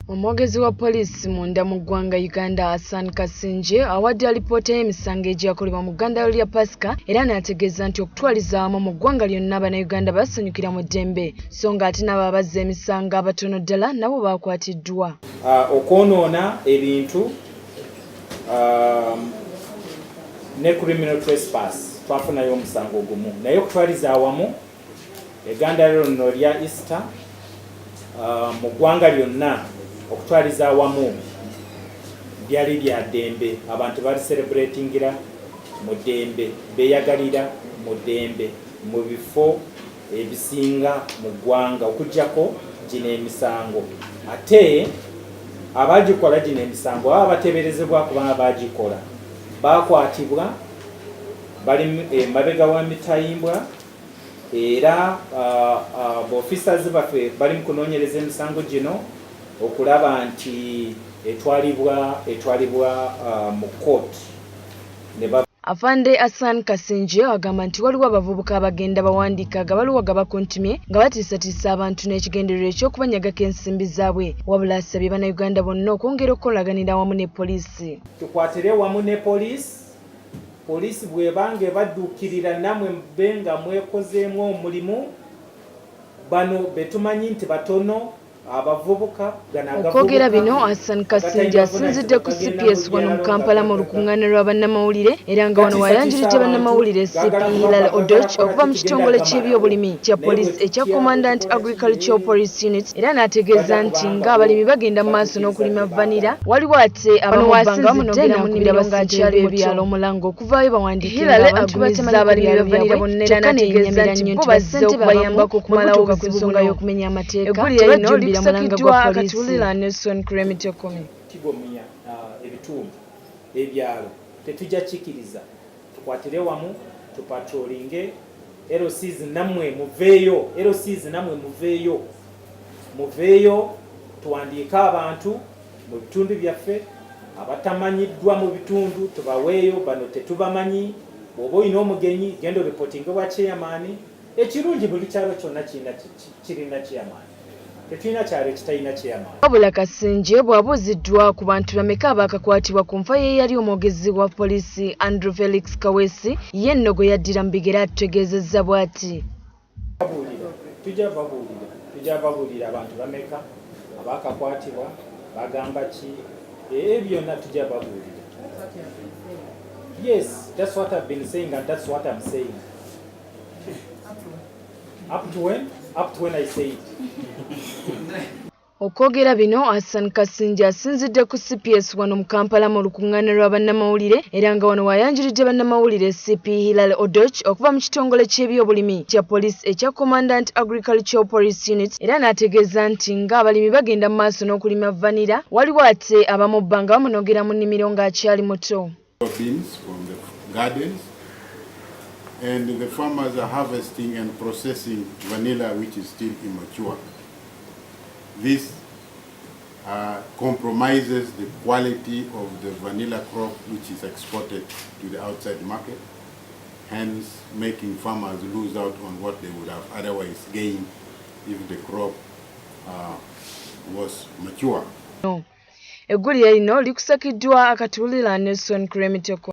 Omwogezi wa poliisi munda mu ggwanga Uganda Hassan Kasingye awadde alipoota y'emisango egyakolebwa mu ggandalo lya Pasika era n'ategeeza nti okutwaliza awamu mu ggwanga lyonna Bannayuganda basanyukira mu ddembe so ng'ate nabo abazza emisango abatono ddala nabo baakwatiddwa. Okwonoona ebintu ne criminal trespass twafunayo omusango gumu naye okutwaliza awamu eggandalo lino lya Easter mu ggwanga lyonna okutwaliza awamu byali bya ddembe, abantu bali celebratingira mu ddembe, beeyagalira mu ddembe mu bifo ebisinga mu ggwanga okuggyako gino emisango. Ate abagikola gino emisango baba bateeberezebwa kubanga bagikola bakwatibwa bali mabega wa mitayimbwa era officers baffe bali mu kunoonyereza emisango gino okulaba nti etwalibwa mu court. Afande Hassan Kasingye agamba nti waliwo abavubuka abagenda bawandiika agabaluwa gabakuntumye nga batiisatiisa abantu n'ekigendererwa eky'okubanyagako ensimbi zaabwe, wabula asabye Bannayuganda bonna okwongera okukolaganira wamu ne poliisi. Tukwatire wamu ne poliisi bw'ebanga ebadduukirira nammwe mube nga mwekozeemu omulimu bano betumanyi nti batono abavubuka. Okwogera bino Hassan Kasingye asinzidde ku CPS wano mu Kampala mu lukuŋŋaana lwa bannamawulire era nga wano wayanjiridde bannamawulire CP Hilary Odoch okuva mu kitongole ky'ebyobulimi kya poliisi ekya Commandant Agricultural Police Unit era n'ategeeza nti ng'abalimi bagenda mu maaso n'okulima vanilla waliwo ate abamubbanga bamunogera mu nnimiro ng'akyali ebyalo Omulango okuvaayo bawandiikira abantu bazza abalimi ba vanilla bonna era n'ategeeza nti bo bazze okubayambako okumalawo ku nsonga y'okumenya amateeka. Likusakidwa akatulira Nelson Kremitokome. Tigomya ebitundu ebyalo tetujja kikiriza tukwatire wamu tupatrolinge LCs namwe muveeyo tuwandiika abantu mu bitundu byaffe abatamanyiddwa mu bitundu tubaweeyo bano tetubamanyi. Bw'oba olina omugenyi genda reporting wa chairman. Ekirungi buli kyalo kyonna kirina chairman. Wabula Kasingye bw'abuuziddwa ku bantu bameka abaakakwatibwa ku nfa y'eyali omwogezi wa poliisi Andrew Felix Kaweesi ye nno gwe yaddira mu bigere atutegeezezza bw'ati. Tujja babuulira abantu bameka abaakakwatibwa bagamba ki byonna tujja babuulira. Yes, that's what I've been saying and that's what I'm saying. Up to when I say it. Okwogera bino Hassan Kasingye asinzidde ku CPS wano mu Kampala mu lukuŋŋaana lwa bannamawulire era nga wano wayanjiridde bannamawulire CP Hilary Odoch okuva mu kitongole ky'ebyobulimi kya poliisi ekya Commandant Agricultural Police Unit era n'ategeeza nti ng'abalimi bagenda mu maaso n'okulima vanilla waliwo ate abamubbanga bamunogera mu nnimiro ng'akyali muto. And the farmers are harvesting and processing vanilla which is still immature. This compromises the quality of the vanilla crop which is exported to the outside market, hence making farmers lose out on what they would have otherwise gained if the crop was mature. Eggulire lino likusakiddwa akatulira Nelson Kremitokome.